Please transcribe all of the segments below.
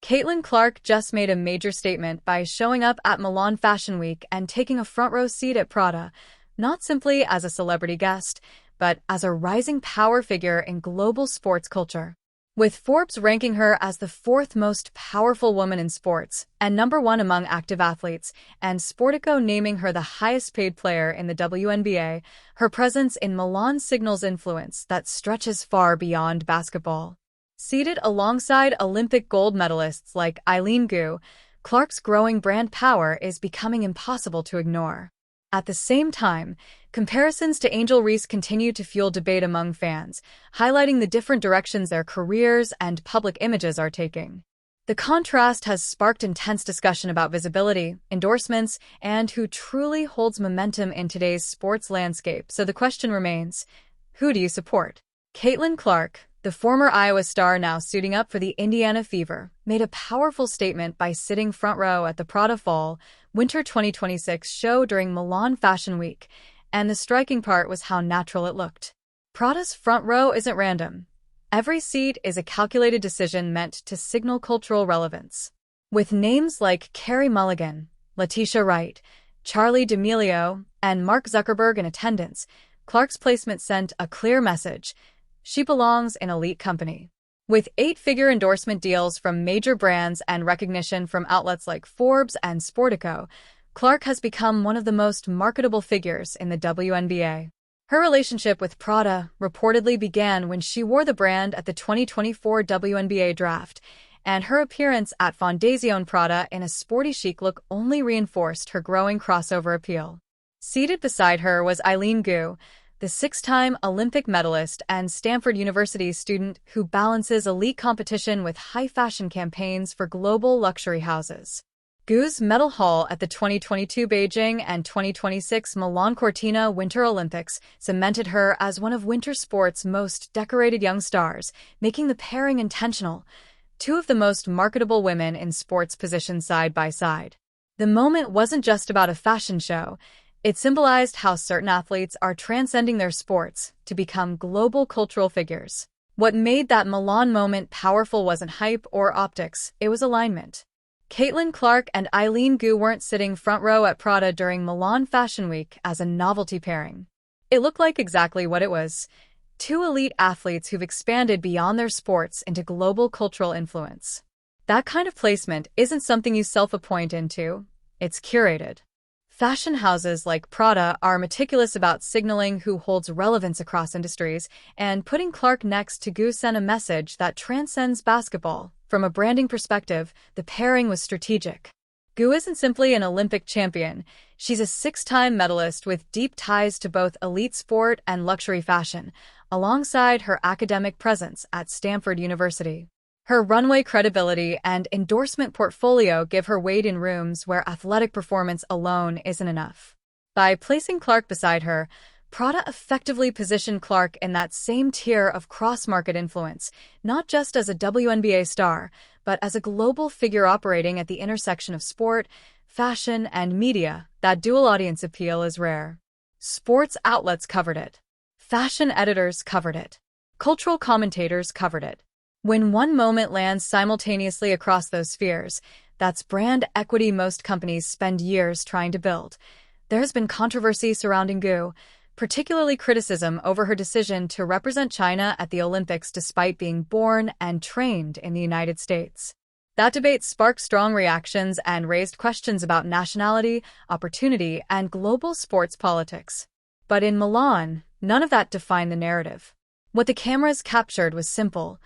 Caitlin Clark just made a major statement by showing up at Milan Fashion Week and taking a front-row seat at Prada, not simply as a celebrity guest, but as a rising power figure in global sports culture. With Forbes ranking her as the fourth most powerful woman in sports and #1 among active athletes, and Sportico naming her the highest-paid player in the WNBA, her presence in Milan signals influence that stretches far beyond basketball. Seated alongside Olympic gold medalists like Eileen Gu, Clark's growing brand power is becoming impossible to ignore. At the same time, comparisons to Angel Reese continue to fuel debate among fans, highlighting the different directions their careers and public images are taking. The contrast has sparked intense discussion about visibility, endorsements, and who truly holds momentum in today's sports landscape, so the question remains, who do you support? Caitlin Clark, the former Iowa star now suiting up for the Indiana Fever, made a powerful statement by sitting front row at the Prada Fall/Winter 2026 show during Milan Fashion Week, and the striking part was how natural it looked. Prada's front row isn't random. Every seat is a calculated decision meant to signal cultural relevance. With names like Carey Mulligan, Letitia Wright, Charli D'Amelio, and Mark Zuckerberg in attendance, Clark's placement sent a clear message: she belongs in elite company. With 8-figure endorsement deals from major brands and recognition from outlets like Forbes and Sportico, Clark has become one of the most marketable figures in the WNBA. Her relationship with Prada reportedly began when she wore the brand at the 2024 WNBA draft, and her appearance at Fondazione Prada in a sporty chic look only reinforced her growing crossover appeal. Seated beside her was Eileen Gu, the 6-time Olympic medalist and Stanford University student who balances elite competition with high-fashion campaigns for global luxury houses. Gu's medal haul at the 2022 Beijing and 2026 Milan Cortina Winter Olympics cemented her as one of winter sports' most decorated young stars, making the pairing intentional. Two of the most marketable women in sports positioned side by side. The moment wasn't just about a fashion show. It symbolized how certain athletes are transcending their sports to become global cultural figures. What made that Milan moment powerful wasn't hype or optics, it was alignment. Caitlin Clark and Eileen Gu weren't sitting front row at Prada during Milan Fashion Week as a novelty pairing. It looked like exactly what it was: two elite athletes who've expanded beyond their sports into global cultural influence. That kind of placement isn't something you self-appoint into, it's curated. Fashion houses like Prada are meticulous about signaling who holds relevance across industries, and putting Clark next to Gu sent a message that transcends basketball. From a branding perspective, the pairing was strategic. Gu isn't simply an Olympic champion, she's a 6-time medalist with deep ties to both elite sport and luxury fashion, alongside her academic presence at Stanford University. Her runway credibility and endorsement portfolio give her weight in rooms where athletic performance alone isn't enough. By placing Clark beside her, Prada effectively positioned Clark in that same tier of cross-market influence, not just as a WNBA star, but as a global figure operating at the intersection of sport, fashion, and media. That dual audience appeal is rare. Sports outlets covered it. Fashion editors covered it. Cultural commentators covered it. When one moment lands simultaneously across those spheres, that's brand equity most companies spend years trying to build. There has been controversy surrounding Gu, particularly criticism over her decision to represent China at the Olympics despite being born and trained in the United States. That debate sparked strong reactions and raised questions about nationality, opportunity, and global sports politics. But in Milan, none of that defined the narrative. What the cameras captured was simple: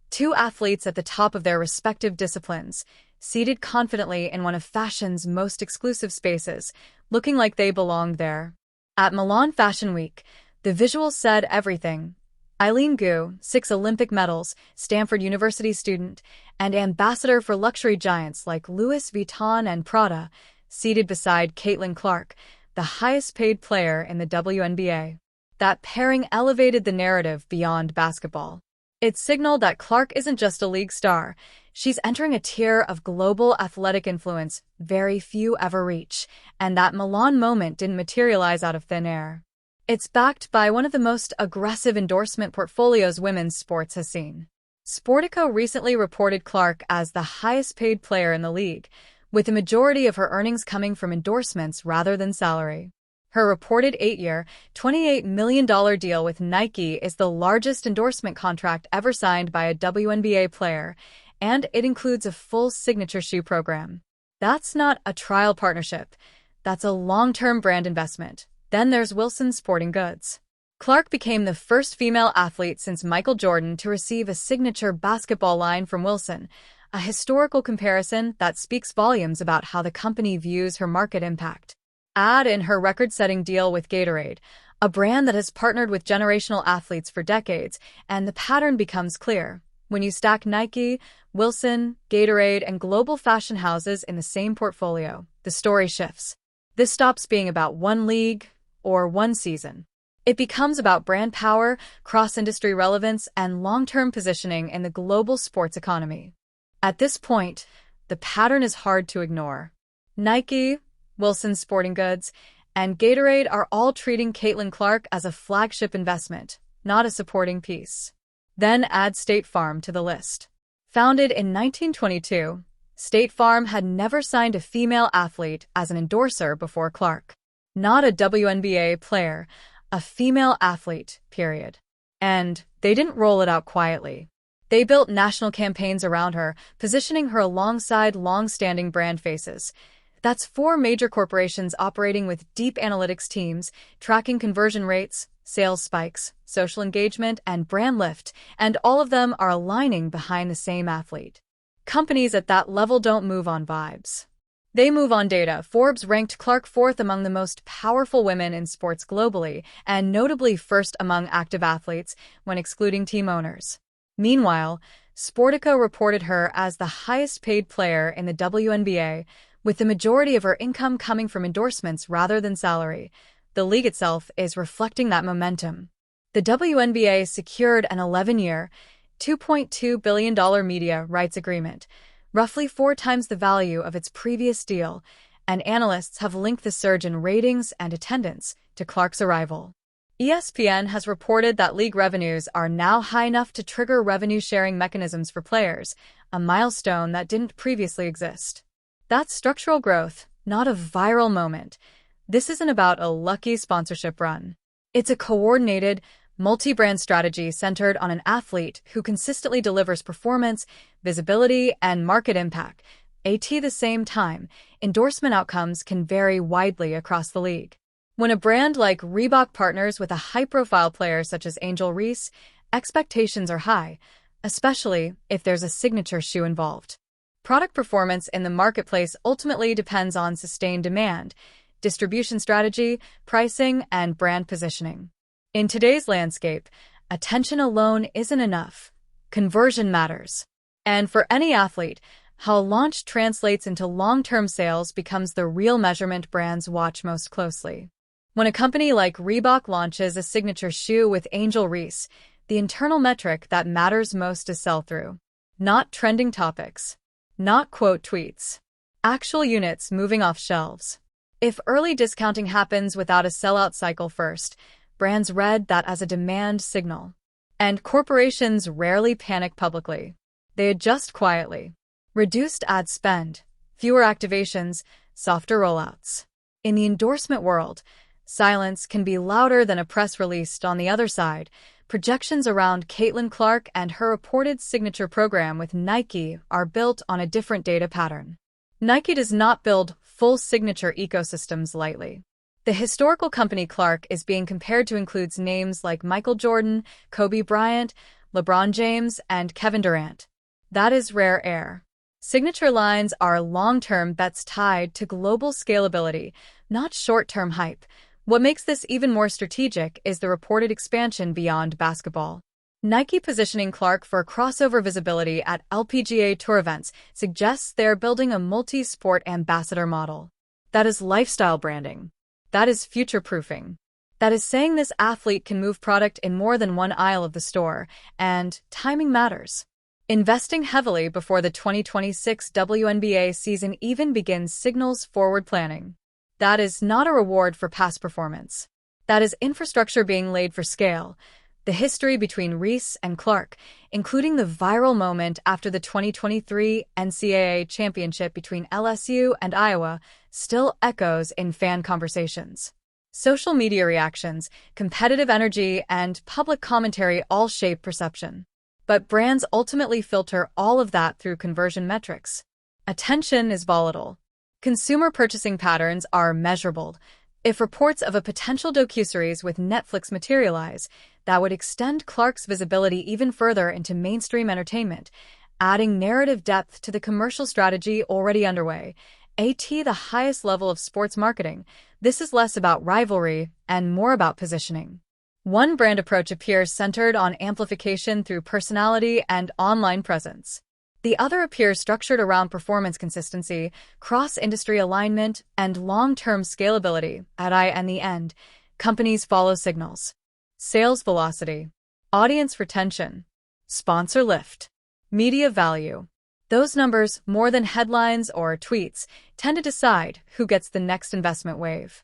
two athletes at the top of their respective disciplines, seated confidently in one of fashion's most exclusive spaces, looking like they belonged there. At Milan Fashion Week, the visuals said everything. Eileen Gu, 6 Olympic medals, Stanford University student, and ambassador for luxury giants like Louis Vuitton and Prada, seated beside Caitlin Clark, the highest-paid player in the WNBA. That pairing elevated the narrative beyond basketball. It signaled that Clark isn't just a league star, she's entering a tier of global athletic influence very few ever reach, and that Milan moment didn't materialize out of thin air. It's backed by one of the most aggressive endorsement portfolios women's sports has seen. Sportico recently reported Clark as the highest-paid player in the league, with the majority of her earnings coming from endorsements rather than salary. Her reported 8-year, $28 million deal with Nike is the largest endorsement contract ever signed by a WNBA player, and it includes a full signature shoe program. That's not a trial partnership. That's a long-term brand investment. Then there's Wilson Sporting Goods. Clark became the first female athlete since Michael Jordan to receive a signature basketball line from Wilson, a historical comparison that speaks volumes about how the company views her market impact. Add in her record-setting deal with Gatorade, a brand that has partnered with generational athletes for decades, and the pattern becomes clear. When you stack Nike, Wilson, Gatorade, and global fashion houses in the same portfolio, the story shifts. This stops being about one league or one season. It becomes about brand power, cross-industry relevance, and long-term positioning in the global sports economy. At this point, the pattern is hard to ignore. Nike, Wilson Sporting Goods, and Gatorade are all treating Caitlin Clark as a flagship investment, not a supporting piece. Then add State Farm to the list. Founded in 1922, State Farm had never signed a female athlete as an endorser before Clark. Not a WNBA player, a female athlete, period. And they didn't roll it out quietly. They built national campaigns around her, positioning her alongside long-standing brand faces. That's 4 major corporations operating with deep analytics teams, tracking conversion rates, sales spikes, social engagement, and brand lift, and all of them are aligning behind the same athlete. Companies at that level don't move on vibes. They move on data. Forbes ranked Clark 4th among the most powerful women in sports globally, and notably first among active athletes when excluding team owners. Meanwhile, Sportico reported her as the highest-paid player in the WNBA, with the majority of her income coming from endorsements rather than salary. The league itself is reflecting that momentum. The WNBA secured an 11-year, $2.2 billion media rights agreement, roughly 4 times the value of its previous deal, and analysts have linked the surge in ratings and attendance to Clark's arrival. ESPN has reported that league revenues are now high enough to trigger revenue-sharing mechanisms for players, a milestone that didn't previously exist. That's structural growth, not a viral moment. This isn't about a lucky sponsorship run. It's a coordinated, multi-brand strategy centered on an athlete who consistently delivers performance, visibility, and market impact. At the same time, endorsement outcomes can vary widely across the league. When a brand like Reebok partners with a high-profile player such as Reese, expectations are high, especially if there's a signature shoe involved. Product performance in the marketplace ultimately depends on sustained demand, distribution strategy, pricing, and brand positioning. In today's landscape, attention alone isn't enough. Conversion matters. And for any athlete, how a launch translates into long-term sales becomes the real measurement brands watch most closely. When a company like Reebok launches a signature shoe with Reese, the internal metric that matters most is sell-through. Not trending topics. Not quote tweets. Actual units moving off shelves. If early discounting happens without a sellout cycle first, brands read that as a demand signal. And corporations rarely panic publicly. They adjust quietly. Reduced ad spend, fewer activations, softer rollouts. In the endorsement world, silence can be louder than a press release. On the other side, projections around Caitlin Clark and her reported signature program with Nike are built on a different data pattern. Nike does not build full signature ecosystems lightly. The historical company Clark is being compared to includes names like Michael Jordan, Kobe Bryant, LeBron James, and Kevin Durant. That is rare air. Signature lines are long-term bets tied to global scalability, not short-term hype. What makes this even more strategic is the reported expansion beyond basketball. Nike positioning Clark for crossover visibility at LPGA Tour events suggests they're building a multi-sport ambassador model. That is lifestyle branding. That is future-proofing. That is saying this athlete can move product in more than one aisle of the store, and timing matters. Investing heavily before the 2026 WNBA season even begins signals forward planning. That is not a reward for past performance. That is infrastructure being laid for scale. The history between Reese and Clark, including the viral moment after the 2023 NCAA championship between LSU and Iowa, still echoes in fan conversations. Social media reactions, competitive energy, and public commentary all shape perception. But brands ultimately filter all of that through conversion metrics. Attention is volatile. Consumer purchasing patterns are measurable. If reports of a potential docuseries with Netflix materialize, that would extend Clark's visibility even further into mainstream entertainment, adding narrative depth to the commercial strategy already underway. The highest level of sports marketing, this is less about rivalry and more about positioning. One brand approach appears centered on amplification through personality and online presence. The other appears structured around performance consistency, cross-industry alignment, and long-term scalability. In the end, companies follow signals. Sales velocity, audience retention, sponsor lift, media value. Those numbers, more than headlines or tweets, tend to decide who gets the next investment wave.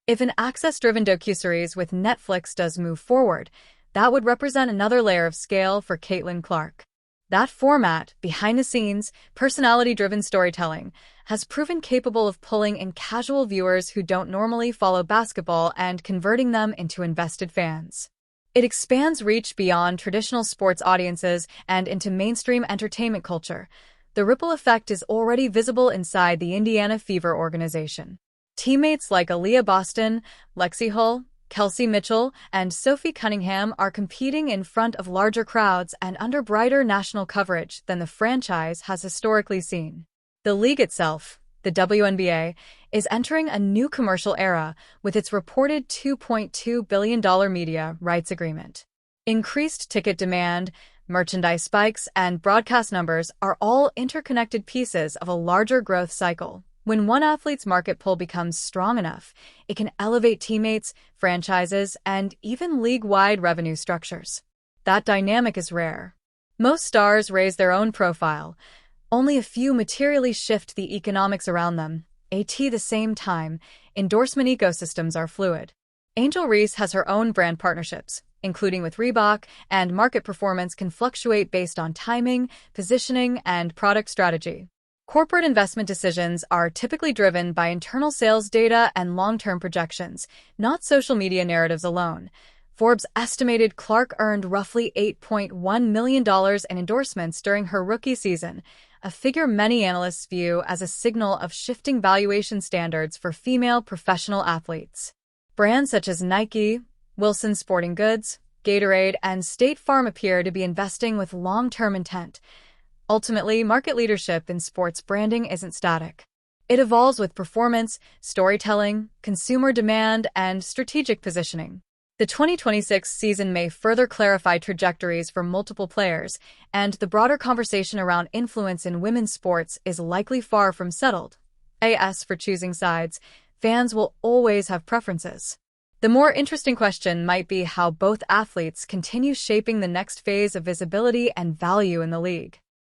If an access-driven docuseries with Netflix does move forward, that would represent another layer of scale for Caitlin Clark. That format, behind-the-scenes, personality-driven storytelling, has proven capable of pulling in casual viewers who don't normally follow basketball and converting them into invested fans. It expands reach beyond traditional sports audiences and into mainstream entertainment culture. The ripple effect is already visible inside the Indiana Fever organization. Teammates like Aaliyah Boston, Lexi Hull, Kelsey Mitchell, and Sophie Cunningham are competing in front of larger crowds and under brighter national coverage than the franchise has historically seen. The league itself, the WNBA, is entering a new commercial era with its reported $2.2 billion media rights agreement. Increased ticket demand, merchandise spikes, and broadcast numbers are all interconnected pieces of a larger growth cycle. When one athlete's market pull becomes strong enough, it can elevate teammates, franchises, and even league-wide revenue structures. That dynamic is rare. Most stars raise their own profile. Only a few materially shift the economics around them. At the same time, endorsement ecosystems are fluid. Angel Reese has her own brand partnerships, including with Reebok, and market performance can fluctuate based on timing, positioning, and product strategy. Corporate investment decisions are typically driven by internal sales data and long-term projections, not social media narratives alone. Forbes estimated Clark earned roughly $8.1 million in endorsements during her rookie season, a figure many analysts view as a signal of shifting valuation standards for female professional athletes. Brands such as Nike, Wilson Sporting Goods, Gatorade, and State Farm appear to be investing with long-term intent. Ultimately, market leadership in sports branding isn't static. It evolves with performance, storytelling, consumer demand, and strategic positioning. The 2026 season may further clarify trajectories for multiple players, and the broader conversation around influence in women's sports is likely far from settled. As for choosing sides, fans will always have preferences. The more interesting question might be how both athletes continue shaping the next phase of visibility and value in the league.